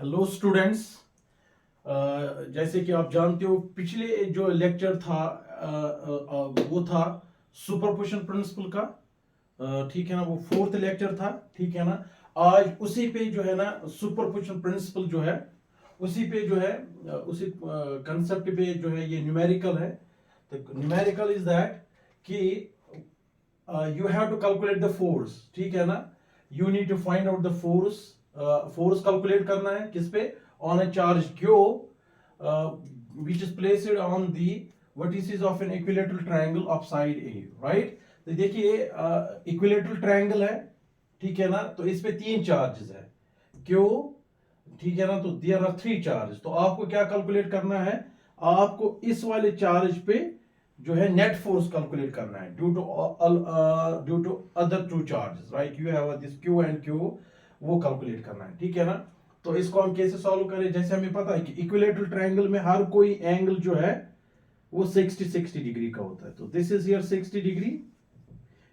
Hello students. जैसे कि आप जानते हो पिछले जो लेक्चर था वो था सुपरपोजिशन प्रिंसिपल का। ठीक है ना, वो फोर्थ लेक्चर था। ठीक है ना, आज उसी पे जो है ना सुपरपोजिशन प्रिंसिपल जो है उसी पे जो है उसी कंसेप्ट पे जो है ये न्यूमेरिकल है। तो न्यूमेरिकल इज दैट कि you have to calculate the force. ठीक है ना, you need to find out the force. Force calculate करना है किस पे? On a charge Q which is placed on the vertices of an equilateral triangle of side A, right? तो देखिए equilateral triangle है। ठीक है ना, तो इस पे तीन चार्जेस है क्यू। ठीक है ना, तो देयर आर थ्री चार्ज। तो आपको क्या कैलकुलेट करना है? आपको इस वाले चार्ज पे जो है नेट फोर्स कैलकुलेट करना है due to other two charges, right? You have this Q and Q, वो कैलकुलेट करना है। ठीक है ना, तो इसको हम कैसे सॉल्व करें? जैसे हमें पता है कि इक्विलेटरल ट्रायंगल में हर कोई एंगल जो है वो 60 डिग्री का होता है। तो दिस इज हियर 60 डिग्री,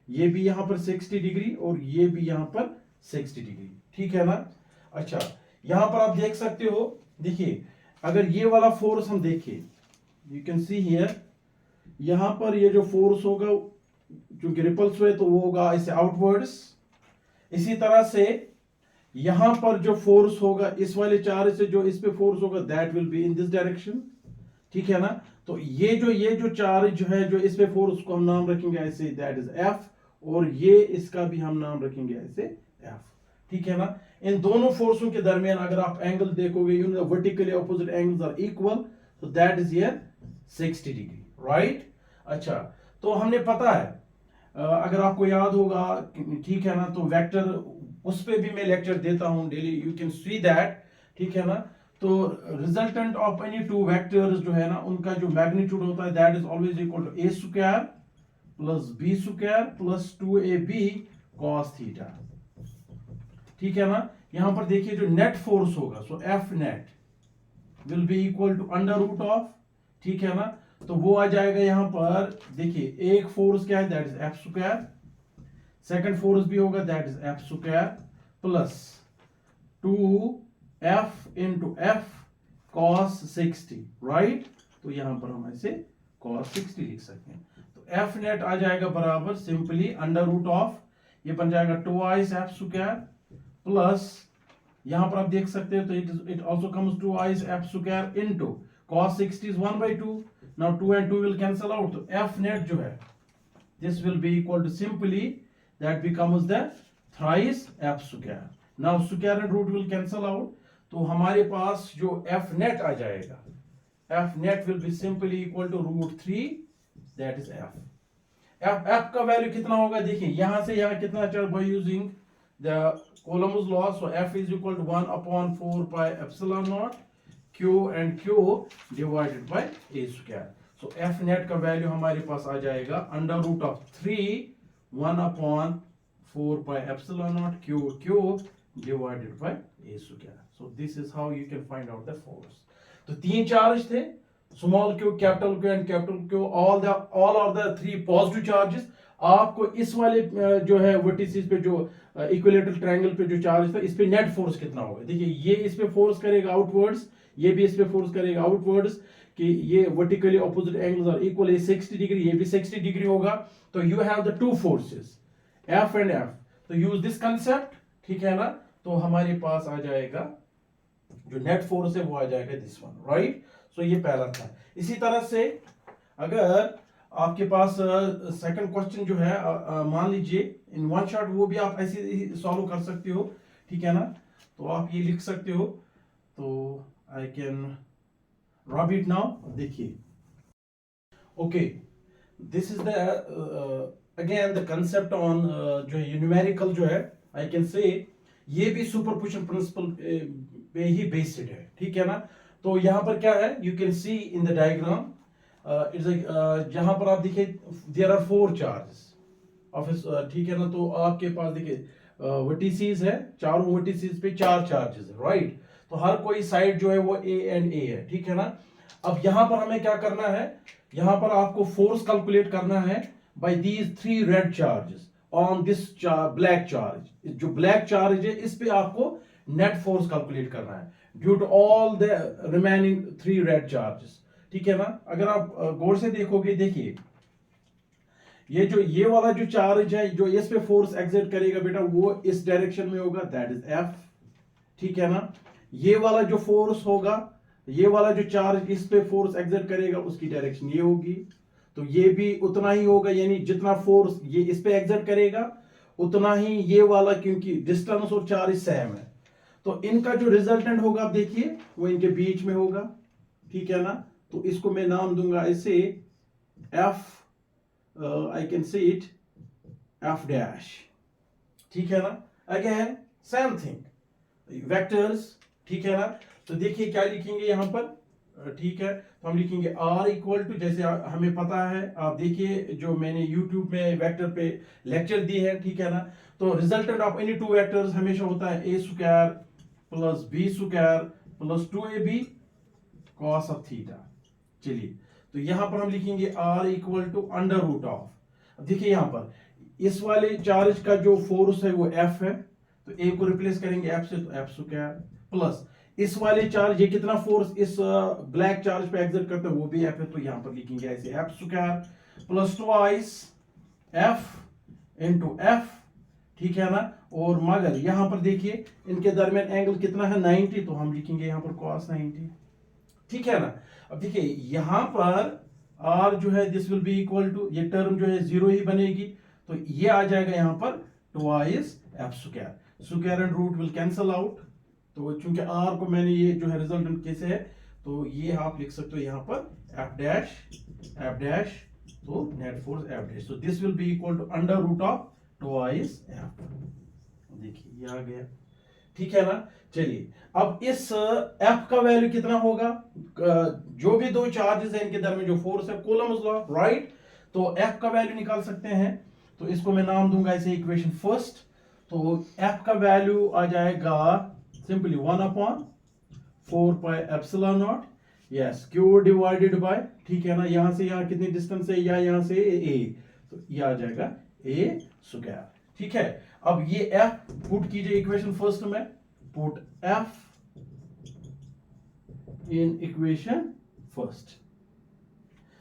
ये भी यहां पर 60 डिग्री और ये भी यहां पर 60 डिग्री। ठीक है ना। अच्छा, यहां पर आप देख सकते हो, देखिए अगर ये वाला फोर्स हम देखें, यू कैन सी हियर, यहां पर ये जो फोर्स होगा क्योंकि रिपल्स हुए तो वो होगा ऐसे आउटवर्ड्स। इसी तरह से यहां पर जो फोर्स होगा इस वाले चार्ज से जो इस पे फोर्स होगा that will be in this direction. ठीक है ना, तो ये जो चार्ज जो है जो इस पे फोर्स को हम नाम रखेंगे ऐसे, दैट इज एफ, और ये इसका भी हम नाम रखेंगे ऐसे एफ। ठीक है ना, इन दोनों फोर्सों के दरमियान अगर आप एंगल देखोगे, you know vertically opposite angles are equal, तो that is here 60 degree, right? अच्छा, तो हमने पता है अगर आपको याद होगा, ठीक है ना, तो वेक्टर उस पे भी मैं लेक्चर देता हूं daily, you can see that. ठीक है ना, तो resultant of any two vectors जो है ना उनका जो मैग्नीट्यूड होता है that is always equal to A square plus B square plus 2ab cos theta. ठीक है ना, यहां पर देखिए जो नेट फोर्स होगा, so F net will be equal to under root of, ठीक है ना, तो वो आ जाएगा यहां पर, देखिए एक फोर्स क्या है that is F square, second force भी होगा that is F square plus 2f into F cos 60, right? तो यहां पर हम ऐसे cos 60 लिख सकते हैं। तो एफ नेट आ जाएगा बराबर सिंपली अंडर रूट ऑफ, ये बन जाएगा 2i एफ स्क्वायर प्लस, यहां पर आप देख सकते हो तो it also comes 2i F square into cos 60 is 1/2। Now 2 and 2 will cancel out, तो f net जो है this will be equal to simply that becomes the thrice f square. Now square and root will cancel out, तो हमारे पास जो f net आ जाएगा, f net will be simply equal to √3, that is f. f का value कितना होगा? देखिए यहां से यहां कितना चल, by using the Coulomb's law, so f is equal to 1/4 pi epsilon naught q and q divided by a square. So f net का वैल्यू हमारे पास आ जाएगा under root of 3 1/4 pi epsilon naught q divided by a square. So this is how you can find out the force. तो तीन charge थे, small Q, capital Q and capital Q, all are the three positive charges. आपको इस वाले जो है vertices पे जो इक्विलेटरल ट्रायंगल पे जो चार्ज था, इस पे नेट फोर्स कितना होगा? देखिए ये इस पे फोर्स करेगा आउटवर्ड्स, ये भी इस पे फोर्स करेगा आउटवर्ड्स, कि ये vertically opposite angles are equal, ये 60 डिग्री, ये भी 60 डिग्री होगा। तो you have the two forces F and F, तो यूज दिस कंसेप्ट। ठीक है ना, तो हमारे पास आ जाएगा जो नेट फोर्स है वो आ जाएगा दिस वन, राइट? सो ये पहला था। इसी तरह से अगर आपके पास सेकंड क्वेश्चन जो है मान लीजिए इन वन शॉट, वो भी आप ऐसे सॉल्व कर सकते हो। ठीक है ना, तो आप ये लिख सकते हो, तो I can rub it now. देखिए okay, this is the again the concept on जो न्यूमेरिकल जो है, आई कैन से ये भी सुपरपोजिशन प्रिंसिपल पे ही बेस्ड है। ठीक है ना, तो यहां पर क्या है, you can C in the diagram, जहां पर आप देखिए देयर आर 4 चार्जेस ऑफ, ठीक है ना, तो आपके पास देखिए वर्टिसेस है, चारों वर्टिसेस पे 4 चार्जेस है, राइट? तो हर कोई साइड जो है वो ए एंड ए है। ठीक है ना, अब यहां पर हमें क्या करना है, यहां पर आपको फोर्स कैलकुलेट करना है by these 3 red charges on this black charge. जो ब्लैक चार्ज है इस पे आपको नेट फोर्स कैलकुलेट करना है due to all the remaining 3 red charges. ठीक है ना। अगर आप गौर से देखोगे, देखिए ये वाला जो चार्ज है जो इस पे फोर्स एक्सर्ट करेगा बेटा, वो इस डायरेक्शन में होगा, दैट इज एफ। ठीक है ना। ये वाला जो फोर्स होगा, ये वाला जो चार्ज इस पे फोर्स एक्सर्ट करेगा, उसकी डायरेक्शन ये होगी, तो ये भी उतना ही होगा, यानी जितना फोर्स ये इस पे एक्सर्ट करेगा उतना ही ये वाला, क्योंकि डिस्टेंस और चार्ज सेम है, तो इनका जो रिजल्टेंट होगा आप देखिए वो इनके बीच में होगा। ठीक है ना। तो इसको मैं नाम दूंगा ऐसे F, I can say it F dash. ठीक है ना। Again same thing vectors. ठीक है ना। तो देखिए क्या लिखेंगे यहां पर, ठीक है, तो हम लिखेंगे R इक्वल टू, जैसे हमें पता है, आप देखिए जो मैंने YouTube में वेक्टर पे लेक्चर दिए हैं। ठीक है ना। तो resultant of any two vectors हमेशा होता है a square plus b square plus 2ab cos of theta. चलिए, तो यहां पर हम लिखेंगे R equal to under root of, अब देखिए यहां पर इस वाले चार्ज का जो फोर्स है वो F है, तो a को रिप्लेस करेंगे F से, तो F स्क्वायर प्लस इस वाले चार्ज, ये कितना फोर्स इस ब्लैक चार्ज पे एक्सर्ट करता है वो भी F है, तो यहां पर लिखेंगे ऐसे F square plus twice F into F। ठीक है ना। और मगर यहां पर देखिए इनके दरमियान एंगल कितना है 90, तो हम लिखेंगे यहां पर cos 90। ठीक है ना। अब देखिए यहां पर R जो है this will be equal to, ये टर्म जो है 0 ही बनेगी, तो ये आ जाएगा यहां पर twice F square, square and root will cancel out, तो चूंकि R को मैंने ये जो है रिजल्टेंट कैसे है, तो ये आप लिख सकते हो यहां पर F डैश, तो net force F dash, so this will be equal to under root of twice F। देखिए ये आ गया। ठीक है ना। चलिए, अब इस F का वैल्यू कितना होगा, जो भी दो चार्जेस हैं इनके दरमियान जो फोर्स है, कूलम्स लॉ, राइट, तो F का वैल्यू निकाल सकते हैं, तो इसको मैं नाम दूंगा ऐसे इक्वेशन फर्स्ट, तो F का वैल्यू आ जाएगा simply 1/4 pi epsilon not, yes, Q divided by, ठीक है ना, यहां से यहां कितनी डिस्टेंस है, या यहां से A, तो ये आ जाएगा A स्क्वायर। ठीक है। अब ये F पुट कीजिए इक्वेशन फर्स्ट में, put F in equation first,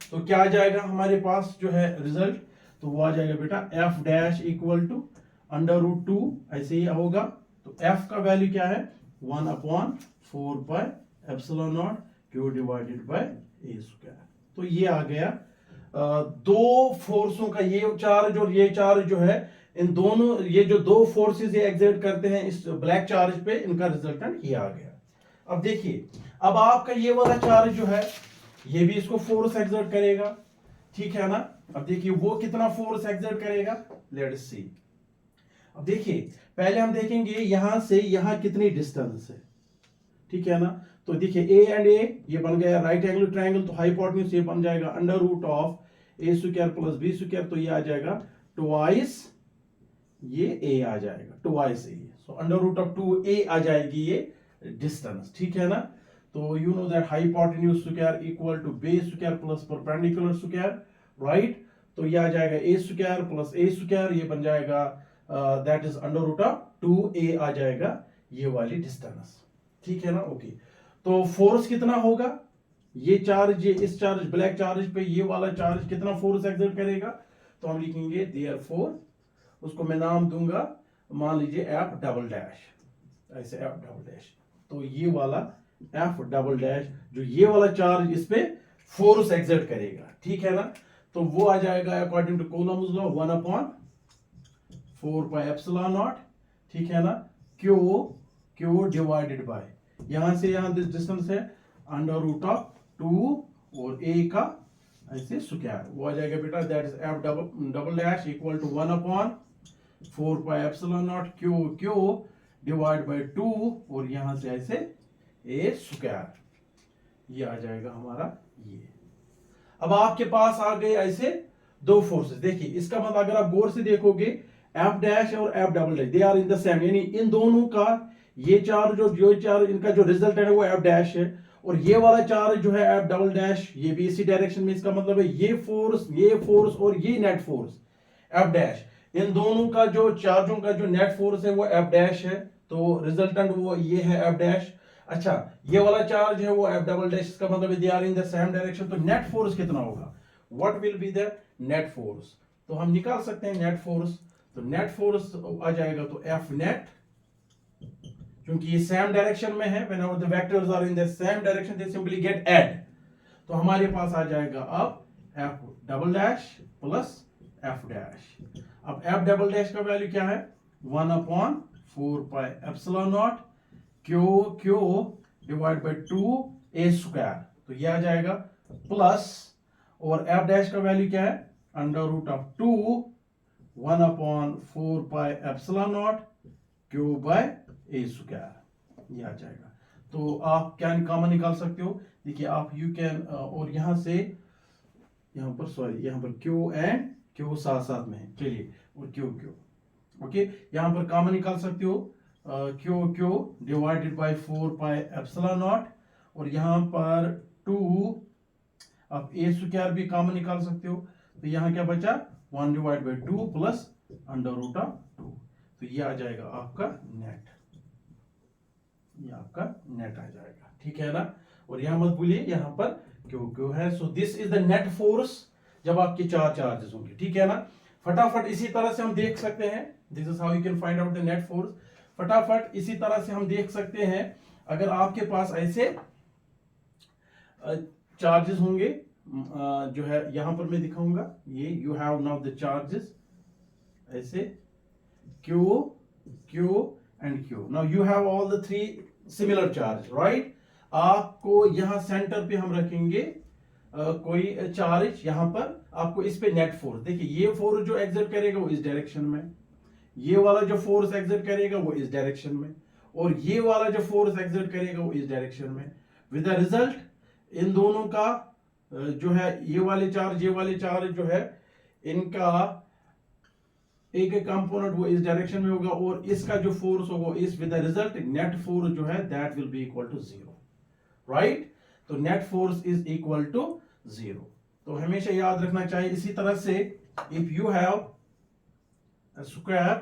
तो क्या आ जाएगा हमारे पास जो है रिजल्ट, तो वो आ जाएगा बेटा F dash equal to under root 2, ऐसे ही होगा, तो F का वैल्यू क्या है 1/4 pi epsilon naught Q divided by A square. तो ये आ गया दो फोर्सों का ये चार्ज और ये चार्ज जो है, इन दोनों, ये जो दो फोर्सेस ये एक्सर्ट करते हैं इस ब्लैक चार्ज पे, इनका रिजल्टेंट ये आ गया। अब देखिए, अब आपका ये वाला चार्ज जो है ये भी इसको फोर्स एक्सर्ट करेगा। ठीक है ना। अब देखिए वो कितना फोर्स एक्सर्ट करेगा, लेट्स सी। अब देखिए पहले हम देखेंगे यहां से यहां कितनी डिस्टेंस है। ठीक है ना। तो देखिए A एंड A ये बन गया राइट एंगल ट्रायंगल, तो हाइपोटेन्यूज ये बन जाएगा under root of A square plus B square, तो ये आ जाएगा ट्वाइस ये A आ जाएगा, twice A, so under root of 2A आ जाएगी ये डिस्टेंस। ठीक है ना। तो you know that hypotenuse square equal to base square plus perpendicular square, right, तो ये आ जाएगा A square plus A square, ये बन जाएगा that is under root of 2A आ जाएगा ये वाली डिस्टेंस। ठीक है ना। ओके, तो फोर्स कितना होगा, ये चार्ज, ये इस चार्ज ब्लैक चार्ज पे ये वाला चार्ज कितना फोर्स एक्सर्ट करेगा, तो हम लिखेंगे देयरफॉर, उसको मैं नाम दूंगा, मान लीजिए F डबल डैश, ऐसे F डबल डैश, तो ये वाला F डबल डैश जो ये वाला चार्ज इस पे फोर्स एक्सर्ट करेगा। ठीक है ना। तो वो आ जाएगा according to Coulomb's law 1/4 pi epsilon naught, ठीक है ना, Q डिवाइडेड बाय, यहां से यहां डिस्टेंस है अंडर रूट ऑफ 2 और A का ऐसे स्क्वायर, वो आ जाएगा बेटा that is F double dash equal to 1/4 pi epsilon naught Q divide by 2 और यहां से ऐसे A स्क्वायर, ये आ जाएगा हमारा ये। अब आपके पास आ गए ऐसे दो फोर्सेस। देखिए इसका मतलब अगर आप गौर से देखोगे F डैश और F double dash they are in the same, यानी इन दोनों का ये चार्ज और जो चार्ज इनका जो रिजल्ट है वो F डैश है, और ये वाला चार्ज जो है F डबल डैश ये भी इसी डायरेक्शन में, इसका मतलब है ये फोर्स और ये नेट फोर्स F डैश, इन दोनों का जो चार्जों का जो नेट फोर्स है वो F डैश है, तो रिजल्टेंट वो ये है एफ डैश। अच्छा, ये वाला चार्ज है वो एफ डबल डैश, इसका मतलब they are in the same direction. तो नेट फोर्स कितना होगा, what will be the net force, तो हम निकाल सकते हैं नेट फोर्स। तो नेट फोर्स आ जाएगा तो एफ नेट, क्योंकि ये सेम डायरेक्शन में है, whenever the vectors are in the same direction they simply get add. तो हमारे पास आ जाएगा अब F double dash plus F dash. अब एफ डबल डैश का वैल्यू क्या है, 1/4 pi epsilon naught Q Q divide by 2a square. तो ये आ जाएगा प्लस, और एफ डैश का वैल्यू क्या है, √2 1/4 pi epsilon naught Q by a square, ये आ जाएगा। तो आप क्या कॉमन निकाल सकते हो, देखिए आप यू कैन, और यहां से यहां पर सॉरी यहां पर क्यू एंड क्यू साथ साथ में है, चलिए, और क्यू क्यू ओके, यहां पर कॉमन निकाल सकते हो Q Q divided by 4 pi epsilon not, और यहां पर 2, आप a स्क्वायर भी कॉमन निकाल सकते हो। तो यहां क्या बचा, 1/2 प्लस √2। तो ये आ जाएगा आपका नेट, ये आपका नेट आ जाएगा, ठीक है ना। और यहां मत भूलिए यहां पर क्यू क्यू है। So this is the net force जब आपके 4 चार्जेस होंगे, ठीक है ना। फटाफट इसी तरह से हम देख सकते हैं, this is how you can find out the net force. फटाफट इसी तरह से हम देख सकते हैं, अगर आपके पास ऐसे चार्जेस होंगे, जो है यहां पर मैं दिखाऊंगा, ये you have now the charges ऐसे Q, Q and Q. Now you have all the 3 similar charge, right? आपको यहां सेंटर पे हम रखेंगे कोई चार्ज, यहां पर आपको इस पे नेट फोर्स, देखिए ये फोर्स जो एग्जर्ट करेगा वो इस डायरेक्शन में, ये वाला जो फोर्स एग्जर्ट करेगा वो इस डायरेक्शन में, और ये वाला जो फोर्स एग्जर्ट करेगा वो इस डायरेक्शन में। विद द रिजल्ट इन दोनों का जो है, ये वाले चार्ज जो है, इनका एक कंपोनेंट वो इस डायरेक्शन में होगा, और इसका जो फोर्स होगा इस, with the result net force जो है that will be equal to 0, right. तो net force is equal to 0। तो हमेशा याद रखना चाहिए इसी तरह से, if you have a square,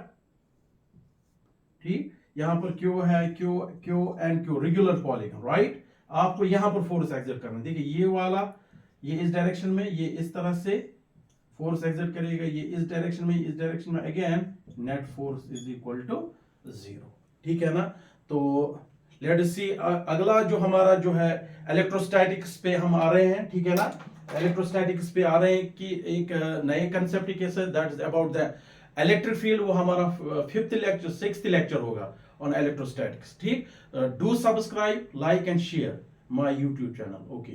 ठीक, यहां पर क्यू है, Q Q and Q regular polygon, right. आपको यहां पर फोर्स एक्सर्ट करना है, देखिए ये वाला, ये इस डायरेक्शन में, ये इस तरह से फोर्स एक्सर्ट करेगा, ये इस डायरेक्शन में, इस डायरेक्शन में, again net force is equal to 0, ठीक है ना। तो लेट अस सी, अगला जो हमारा जो है इलेक्ट्रोस्टैटिक्स पे हम आ रहे हैं, ठीक है ना। इलेक्ट्रोस्टैटिक्स पे आ रहे हैं कि एक नए कंसेप्ट के साथ, that is about the electric field. वो हमारा 5th लेक्चर 6th लेक्चर होगा ऑन इलेक्ट्रोस्टैटिक्स, ठीक। Do subscribe, like and share my YouTube channel, okay.